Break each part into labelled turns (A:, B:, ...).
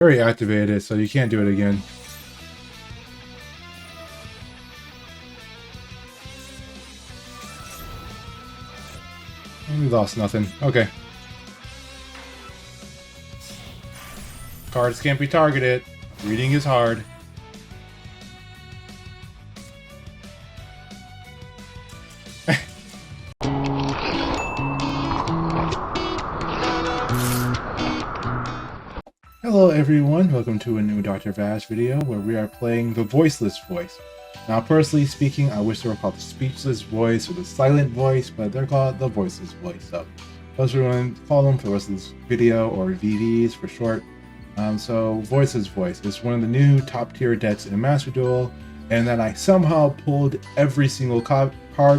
A: Already activated, so you can't do it again. We lost nothing. Okay. Cards can't be targeted. Reading is hard. Hello everyone, welcome to a new Dr. Vash video where we are playing the Voiceless voice. Now personally speaking, I wish they were called the Speechless voice or the Silent voice, but they're called the Voiceless voice. So those are going to follow them for the rest of this video, or VVs for short. So Voiceless voice is one of the new top tier decks in Master Duel, and that I somehow pulled every single card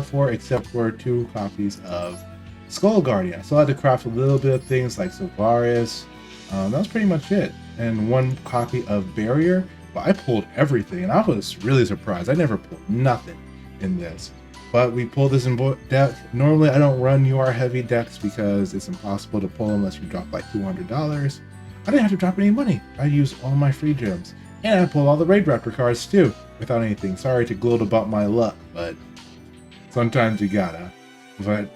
A: for except for 2 copies of Skull Guardian. So I had to craft a little bit of things like Sylvaris. That was pretty much it. And 1 copy of Barrier, but I pulled everything, and I was really surprised. I never pulled nothing in this. But we pulled this in deck. Normally I don't run UR heavy decks because it's impossible to pull unless you drop like $200. I didn't have to drop any money. I used all my free gems. And I pulled all the Raid Raptor cards too, without anything. Sorry to gloat about my luck, but sometimes you gotta. But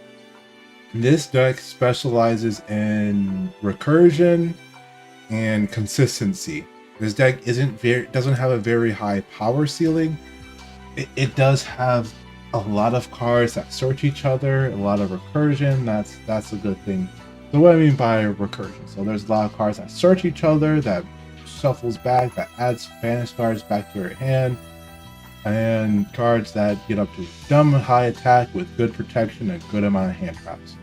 A: this deck specializes in recursion and consistency. This deck doesn't have a very high power ceiling. It does have a lot of cards that search each other, a lot of recursion. That's a good thing. So what I mean by recursion, so there's a lot of cards that search each other, that shuffles back, that adds banished cards back to your hand, and cards that get up to dumb high attack with good protection and good amount of hand traps.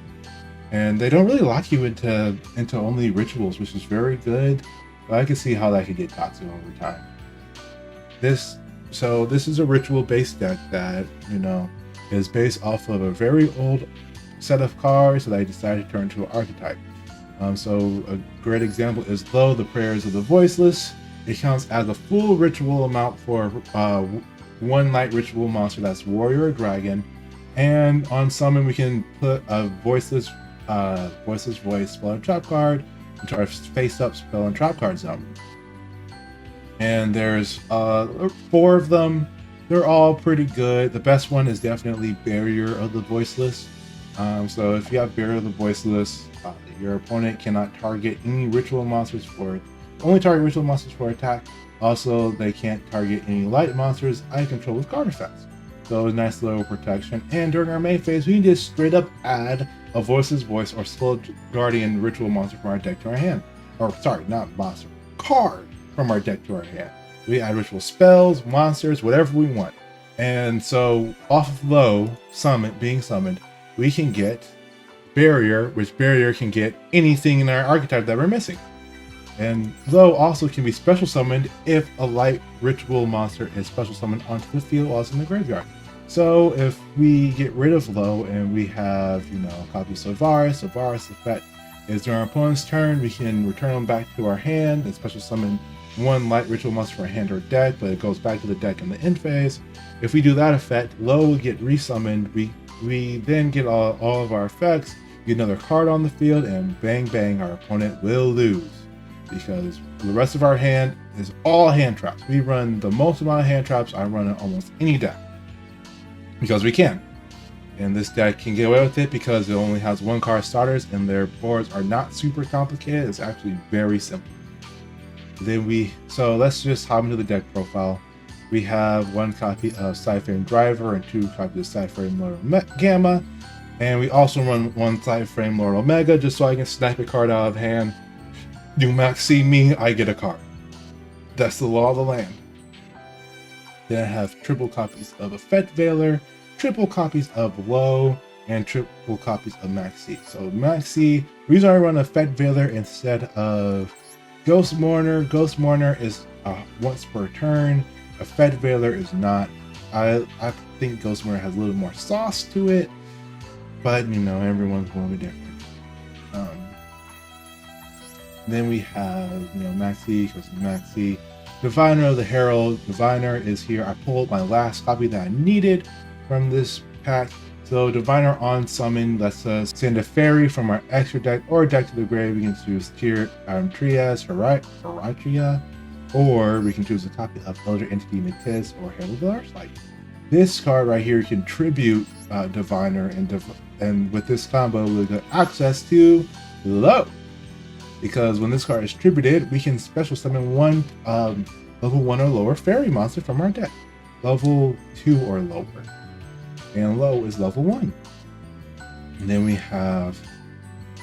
A: And they don't really lock you into only rituals, which is very good, but I can see how that could get toxic over time. This is a ritual based deck that, is based off of a very old set of cards that I decided to turn into an archetype. So a great example is Lo, the Prayers of the Voiceless. It counts as a full ritual amount for 1 light ritual monster that's warrior or dragon. And on summon we can put a Voiceless voice spell and trap card into our face up spell and trap card zone. And there's 4 of them. They're all pretty good. The best one is definitely Barrier of the Voiceless. So if you have Barrier of the Voiceless, your opponent cannot target any ritual monsters only target ritual monsters for attack. Also, they can't target any light monsters I control with card effects. So a nice little protection. And during our main phase, we can just straight up add a Voiceless voice or Skull Guardian ritual monster from our deck to our hand. Or sorry, not monster, card from our deck to our hand. We add ritual spells, monsters, whatever we want. And so off of Lo being summoned, we can get Barrier, which Barrier can get anything in our archetype that we're missing. And Lo also can be special summoned if a light ritual monster is special summoned onto the field while it's in the graveyard. So if we get rid of Lo and we have, a copy of Sylvaris effect is during our opponent's turn, we can return them back to our hand and special summon 1 light ritual monster for our hand or deck, but it goes back to the deck in the end phase. If we do that effect, Lo will get resummoned. We then get all of our effects, get another card on the field, and bang bang, our opponent will lose. Because the rest of our hand is all hand traps. We run the most amount of hand traps I run in almost any deck. Because we can. And this deck can get away with it because it only has 1 card starters and their boards are not super complicated. It's actually very simple. So let's just hop into the deck profile. We have 1 copy of Cyframe Driver and 2 copies of Cyframe Lord Gamma. And we also run 1 Cyframe Lord Omega just so I can snipe a card out of hand. Do Max see me, I get a card. That's the law of the land. Then I have triple copies of Effect Veiler, triple copies of Lo, and triple copies of Maxi. So Maxi, the reason I run Effect Veiler instead of Ghost Mourner is once per turn. Effect Veiler is not. I think Ghost Mourner has a little more sauce to it, but everyone's going to be different. Then we have Maxi, because Maxi. Diviner of the Herald. Diviner is here. I pulled my last copy that I needed from this pack. So Diviner on summon lets us send a fairy from our extra deck or deck to the grave. We can choose Trias, Heratria, or we can choose a copy of Elder Entity Matisse or Herald of the Archlight. This card right here can tribute Diviner, and with this combo we'll get access to Low. Because when this card is tributed, we can special summon one level 1 or lower fairy monster from our deck. Level 2 or lower. And Low is level 1. And then we have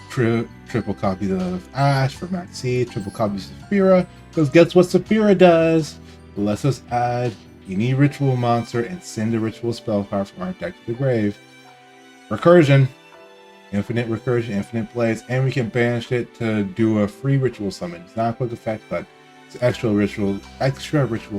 A: triple copies of Ash for Maxi, triple copies of Saphira. Because guess what Saphira does? It lets us add any ritual monster and send a ritual spell card from our deck to the grave. Recursion. Infinite recursion, infinite plays, and we can banish it to do a free ritual summon. It's not a quick effect, but it's an extra ritual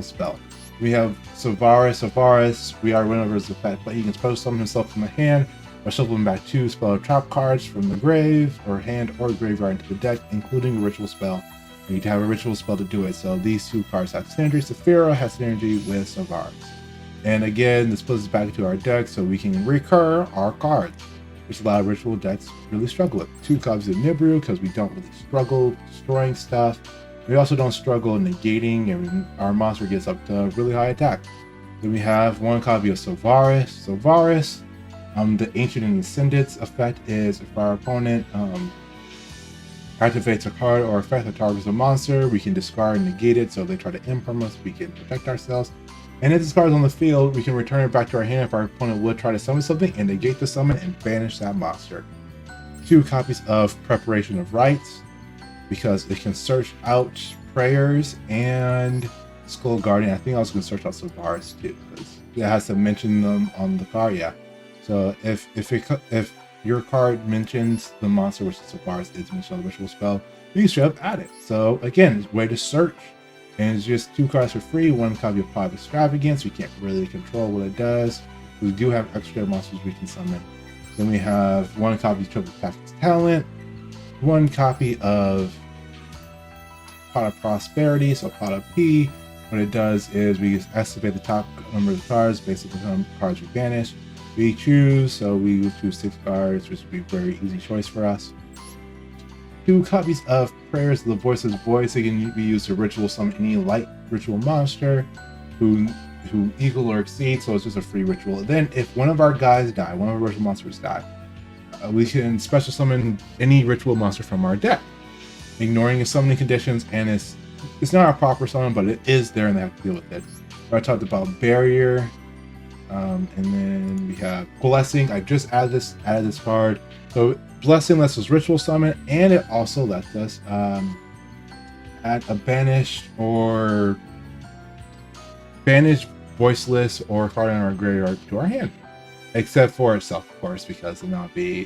A: spell. We have Savaris. We are Winnover's effect, but he can special summon himself from the hand or shuffle him back 2 spell trap cards from the grave or hand or graveyard into the deck, including a ritual spell. We need to have a ritual spell to do it. So these 2 cards have synergy. Saphira has synergy with Savaris. And again, this puts us back into our deck so we can recur our cards, which a lot of ritual decks really struggle with. 2 copies of Nibiru because we don't really struggle destroying stuff. We also don't struggle negating, and our monster gets up to really high attack. Then we have 1 copy of Savaris. Savaris, the Ancient and Ascendant's effect is if our opponent activates a card or effect that targets a monster, we can discard and negate it. So if they try to imperm us, we can protect ourselves. And if this card is on the field, we can return it back to our hand if our opponent would try to summon something and negate the summon and banish that monster. 2 copies of Preparation of Rites, because it can search out prayers and Skull Guardian. I think I was going to search out Savaris too, because it has to mention them on the card. Yeah. So if your card mentions the monster, which is Savaris, is mentioned on the ritual spell, you can straight up add it. So again, it's a way to search. And it's just 2 cards for free, 1 copy of Pot of Extravagance. We can't really control what it does. We do have extra monsters we can summon. Then we have 1 copy of Triple Captain's Talent, 1 copy of Pot of Prosperity, so Pot of P. What it does is we estimate the top number of cards based on the number of cards we banish. We choose, so we will choose 6 cards, which would be a very easy choice for us. 2 copies of Prayers of the Voiceless Voice. They can be used to ritual summon any light ritual monster who equal or exceed, so it's just a free ritual. Then if one of our guys die, one of our ritual monsters die, we can special summon any ritual monster from our deck, ignoring its summoning conditions, and it's not a proper summon, but it is there and they have to deal with it. I talked about Barrier, and then we have Blessing. I just added this card. So Blessing lets us ritual summon, and it also lets us add a banished Voiceless or card in our graveyard to our hand, except for itself, of course, because then that'll be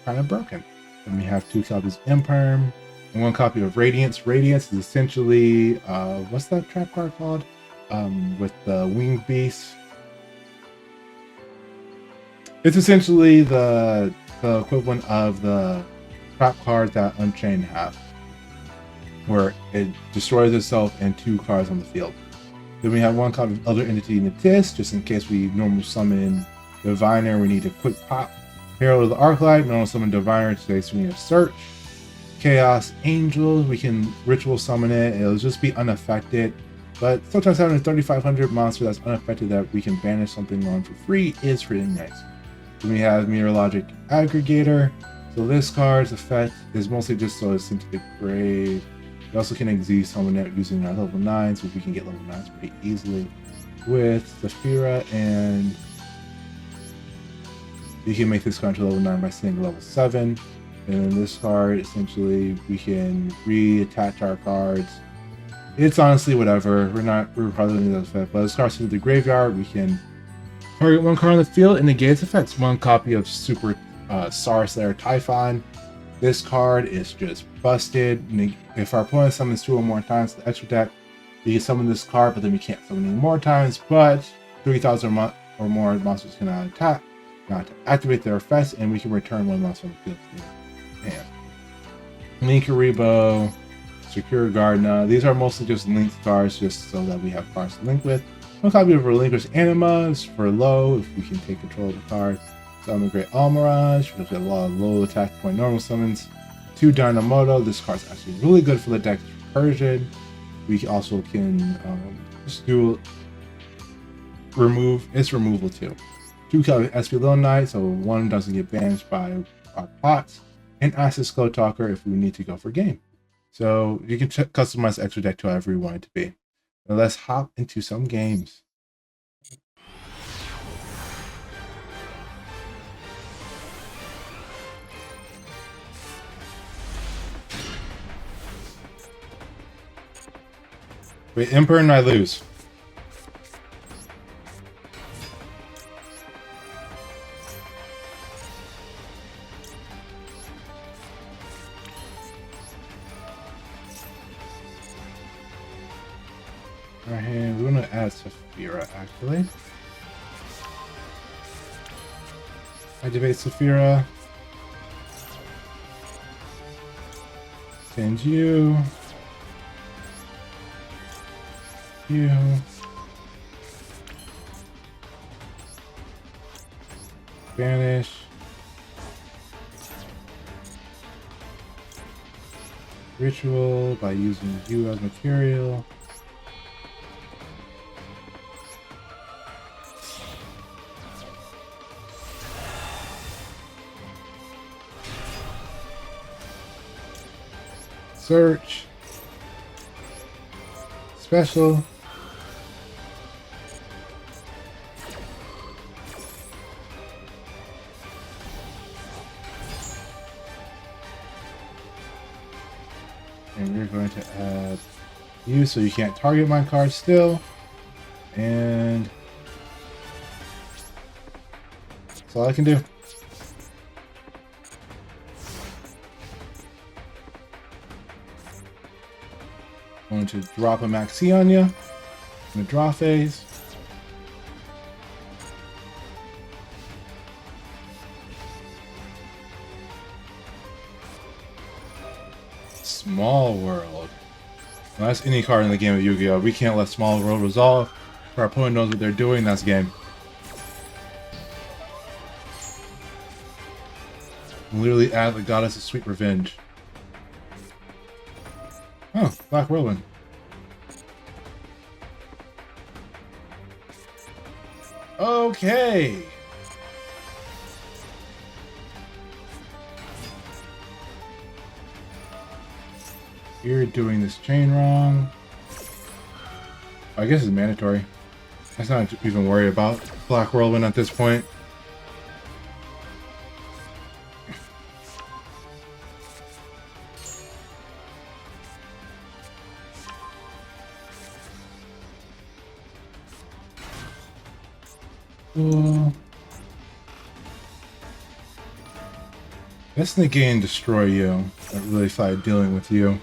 A: kind of broken. Then we have 2 copies of Imperm and 1 copy of Radiance. Radiance is essentially what's that trap card called? With the Winged Beast. It's essentially the equivalent of the trap card that Unchained have, where it destroys itself and 2 cards on the field. Then we have 1 copy of Elder Entity Matisse, just in case we normal summon Diviner, we need a quick pop. Herald of the Arclight, normal summon Diviner, today so we need a search. Chaos Angel, we can ritual summon it, it'll just be unaffected. But sometimes having a 3500 monster that's unaffected that we can banish something on for free is pretty nice. Then we have Meteorologic Aggregator. So this card's effect is mostly just so it's sent to the grave. We also can exceed summon it using our level 9, so we can get level 9s pretty easily with Saphira, and you can make this card to level 9 by sending level 7. And then this card, essentially, we can reattach our cards. It's honestly whatever. We're probably going to effect, but this card's to the graveyard. We can target 1 card on the field and negate its effects. 1 copy of Super Star Slayer Typhon. This card is just busted. If our opponent summons 2 or more times to the extra deck, you can summon this card, but then we can't summon any more times. But 3,000 or more monsters cannot attack, not to activate their effects, and we can return 1 monster on the field to the hand. Linkuribo, Secure Gardener. These are mostly just linked cards, just so that we have cards to link with. 1 copy of Relinquished Animas for low, if we can take control of the card. Summon Great Almirage, which has a lot of low attack point normal summons. 2 Dynamoto. This card's actually really good for the deck Persian. We also can just do remove its removal too. 2 SP Little Knight, so 1 doesn't get banished by our pots. And Acid Skull Talker if we need to go for game. So you can customize the extra deck to however you want it to be. Now let's hop into some games. Wait, Emperor and I lose. Alright, we're gonna add Saphira actually. Activate Saphira. Send you. You. Banish. Ritual by using you as material. Search. Special. And we're going to add you so you can't target my card still. And that's all I can do. I'm going to drop a Maxi on you in the draw phase. Small World. Well, that's any card in the game of Yu-Gi-Oh! We can't let Small World resolve. If our opponent knows what they're doing, that's game. Literally add the Goddess of Sweet Revenge. Oh, Black Whirlwind. Okay. You're doing this chain wrong. I guess it's mandatory. That's not even worried about Black Whirlwind at this point. Let's negate and destroy you. I really thought dealing with you.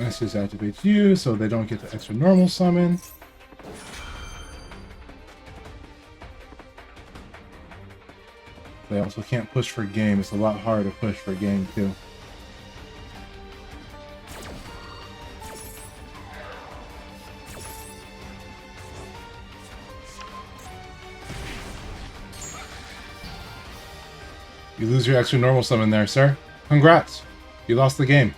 A: Let's just activate you so they don't get the extra normal summon. They also can't push for game. It's a lot harder to push for game too. You lose your extra normal summon there, sir. Congrats. You lost the game.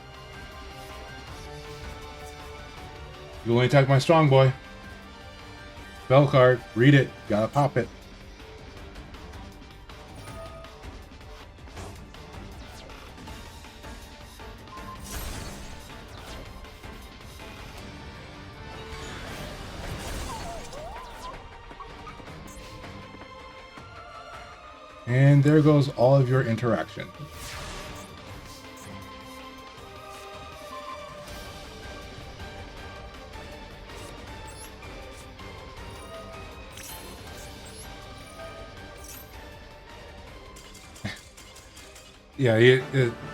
A: You only attack my strong boy. Spell card. Read it. Gotta pop it. And there goes all of your interaction. Yeah,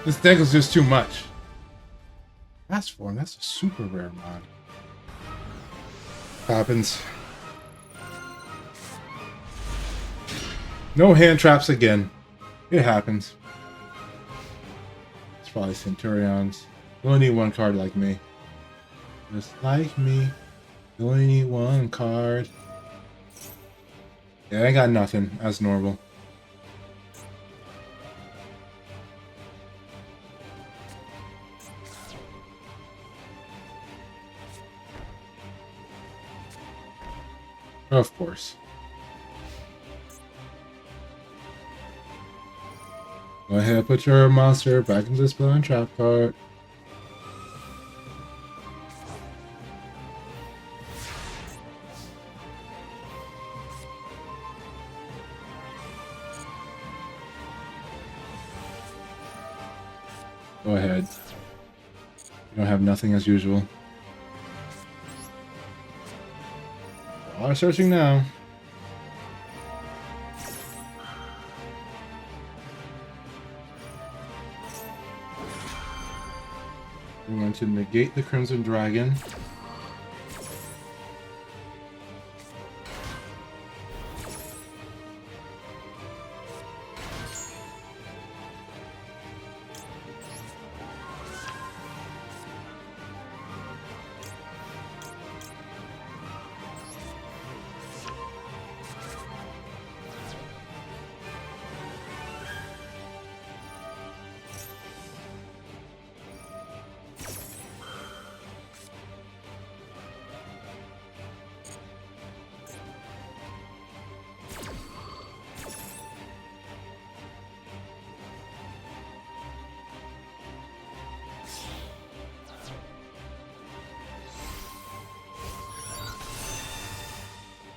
A: this deck is just too much. Fast form, that's a super rare mod. Happens. No hand traps again. It happens. It's probably Centurions. You only need one card like me. Just like me. You only need one card. Yeah, I got nothing, as normal. Of course. Go ahead, put your monster back into the spell and trap card. Go ahead. You don't have nothing as usual. We are searching now. I'm going to negate the Crimson Dragon.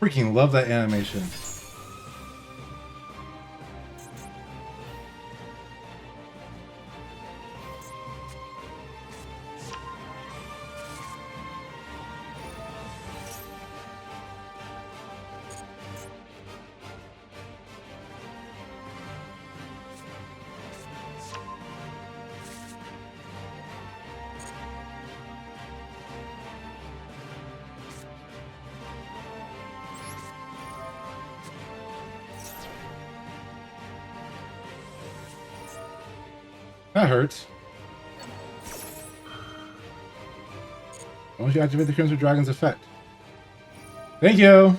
A: Freaking love that animation. That hurts. Why don't you activate the Crimson Dragon's effect? Thank you!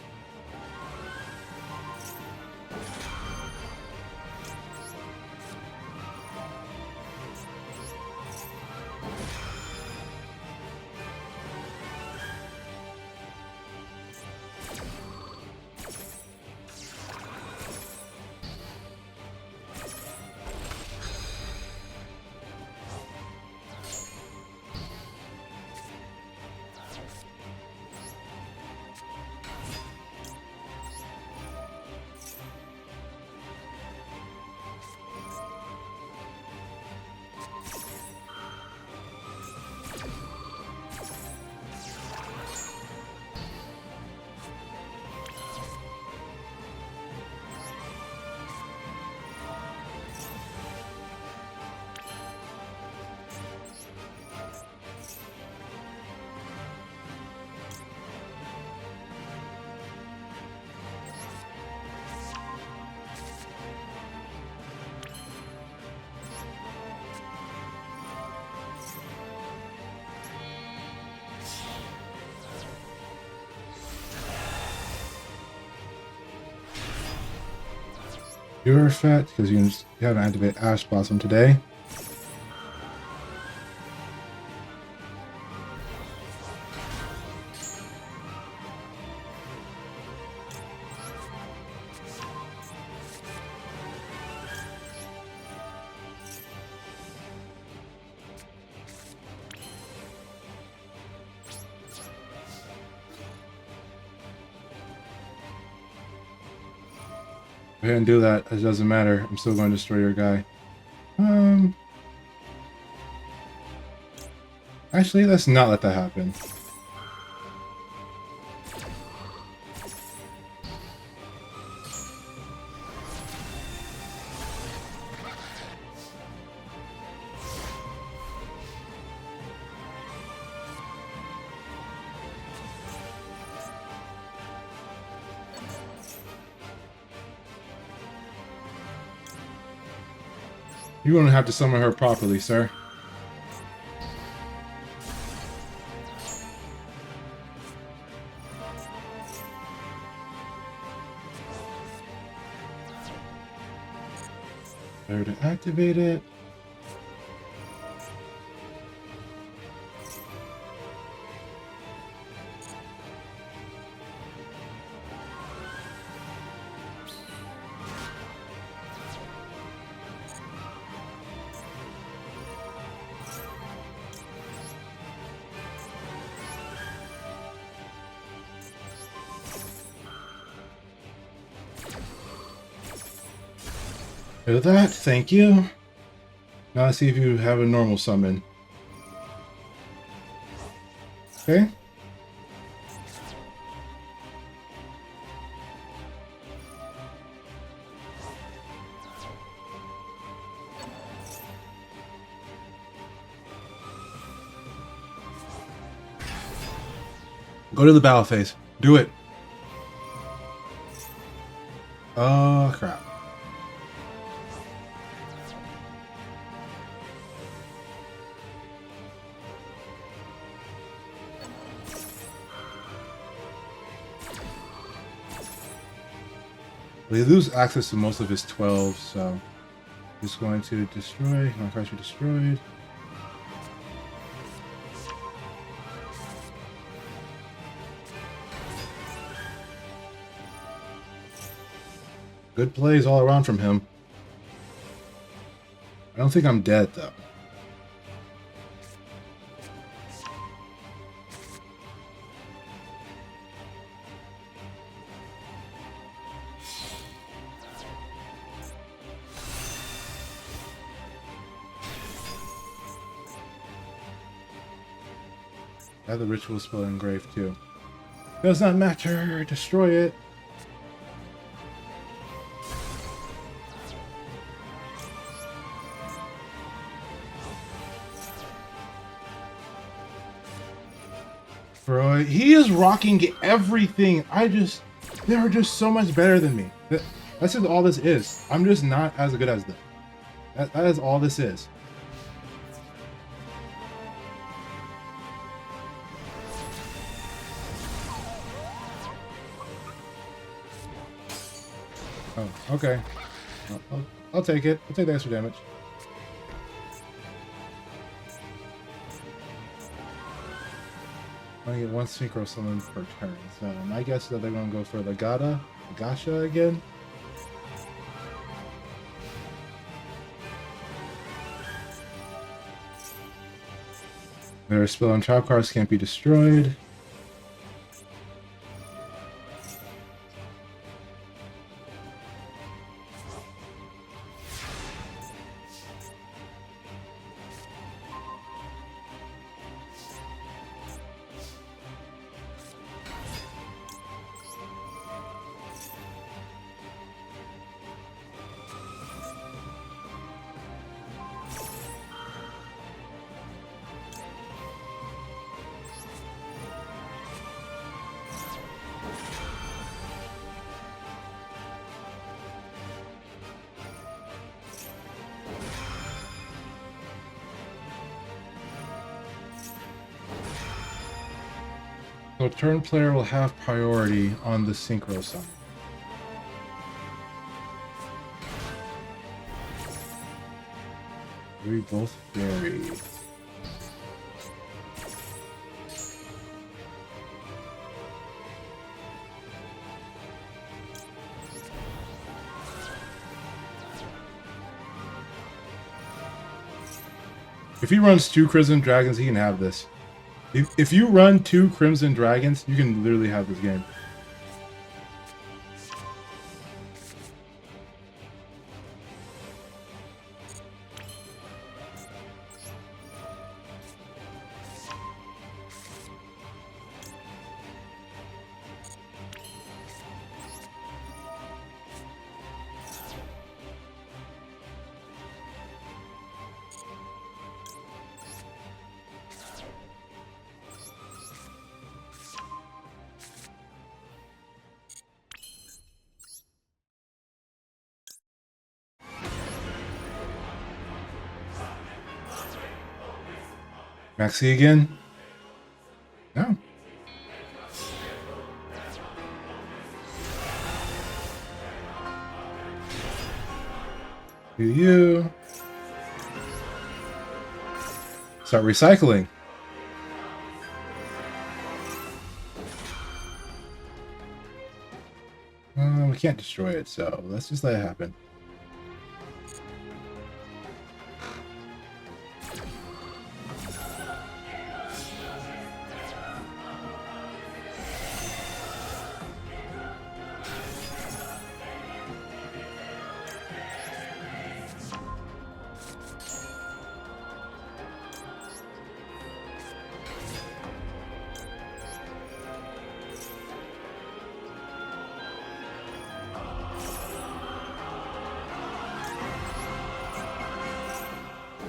A: Your effect, because you haven't activated Ash Blossom today. Go ahead and do that. It doesn't matter. I'm still going to destroy your guy. Actually, let's not let that happen. You're gonna have to summon her properly, sir. There to activate it. Rid of that, thank you. Now let's see if you have a normal summon. Okay. Go to the battle phase. Do it. Oh, crap. Well, he loses access to most of his 12, so he's going to destroy. My cards are destroyed. Good plays all around from him. I don't think I'm dead, though. I have the ritual spell engraved, too. Does not matter. Destroy it. Bro, he is rocking everything. They're just so much better than me. That's just all this is. I'm just not as good as them. That is all this is. Oh, okay. I'll take it. I'll take the extra damage. I get one synchro summon per turn. So my guess is that they're going to go for the Gasha again. Their spell and trap cards can't be destroyed. So turn player will have priority on the synchro summon. We both vary. If he runs 2 Crimson Dragons, he can have this. If you run 2 Crimson Dragons, you can literally have this game. Maxi again? No. Do you start recycling? We can't destroy it, so let's just let it happen.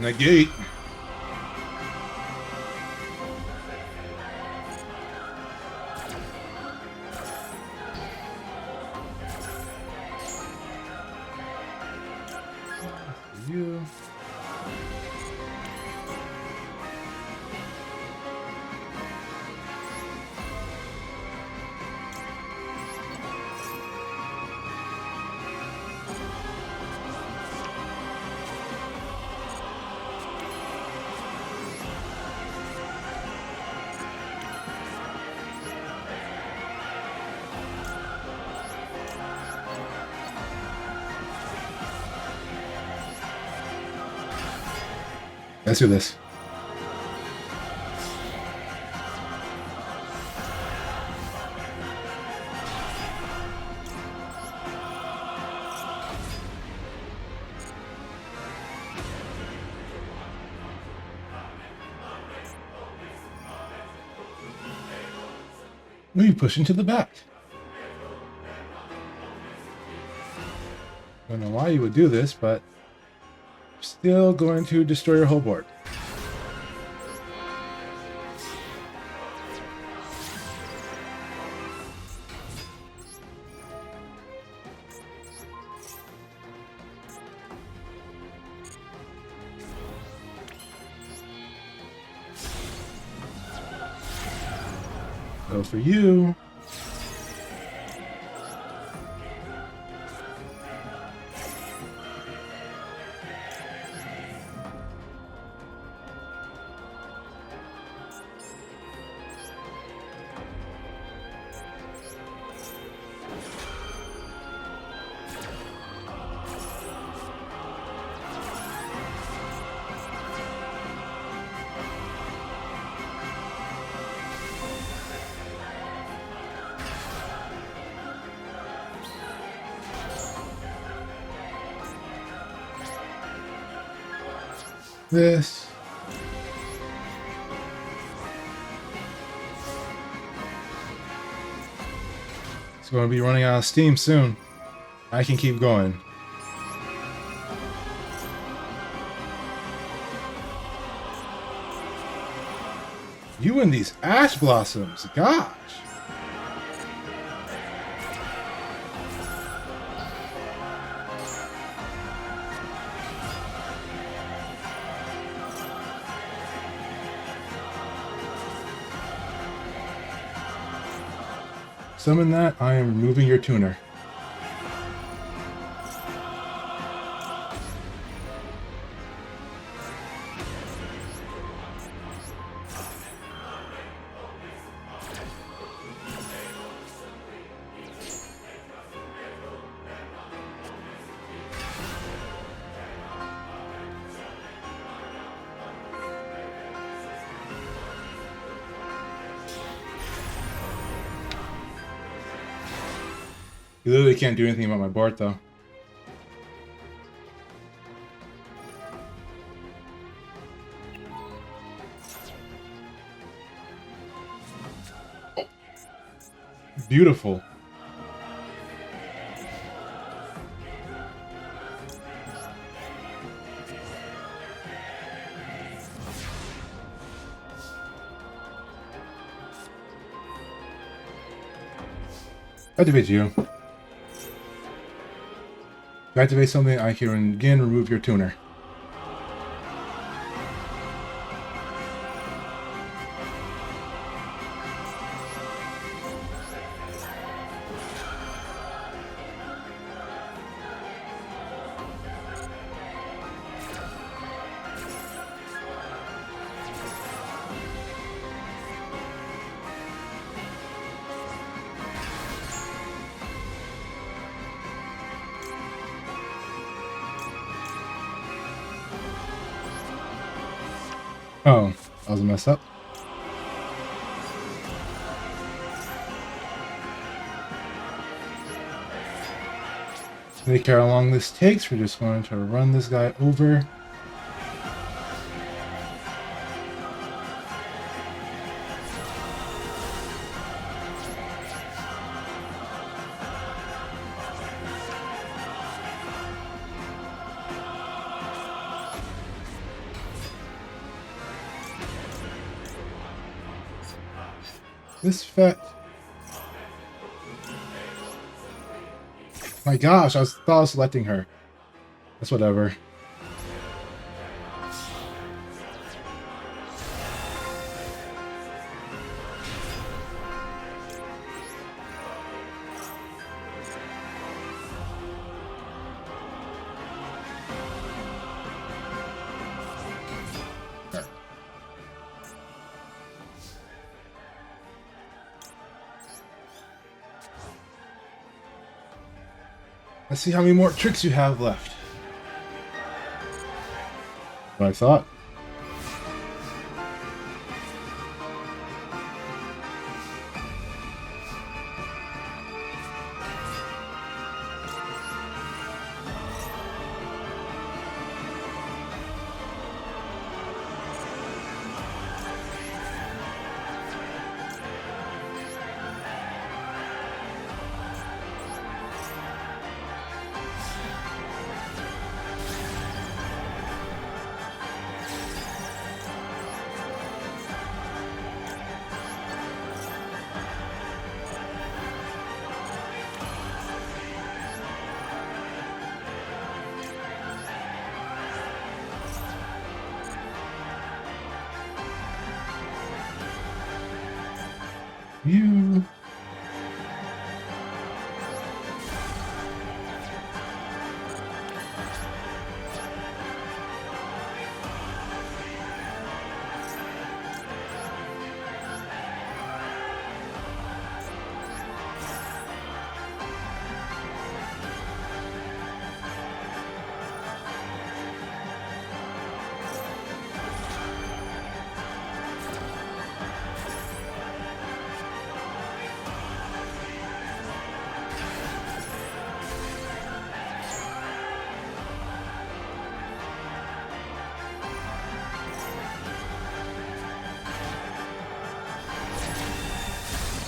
A: Negate. You. Let's do this. We push into the back. I don't know why you would do this, but still going to destroy your whole board. So for you, this. It's going to be running out of steam soon. I can keep going. You and these ash blossoms, gosh. Summon that, I am removing your tuner. You literally can't do anything about my board, though. Beautiful. Activate you. If you activate something, I can again remove your tuner. Oh, that was a mess up. Don't care how long this takes. We're just going to run this guy over. This fat. My gosh, thought I was selecting her. That's whatever. Let's see how many more tricks you have left. What I thought. You.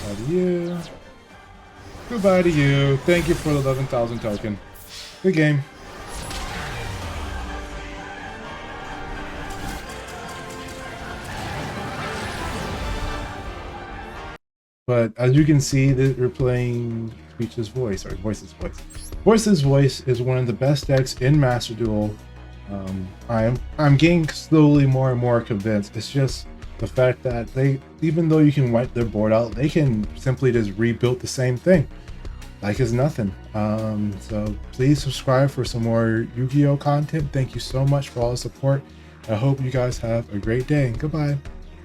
A: Goodbye to you. Goodbye to you. Thank you for the 11,000 token. Good game. But as you can see, that we're playing Speechless Voice, or Voiceless Voice. Voiceless Voice is one of the best decks in Master Duel. I'm getting slowly more and more convinced. It's just the fact that even though you can wipe their board out, they can simply just rebuild the same thing like it's nothing. So please subscribe for some more Yu-Gi-Oh content. Thank you so much for all the support. I hope you guys have a great day. Goodbye.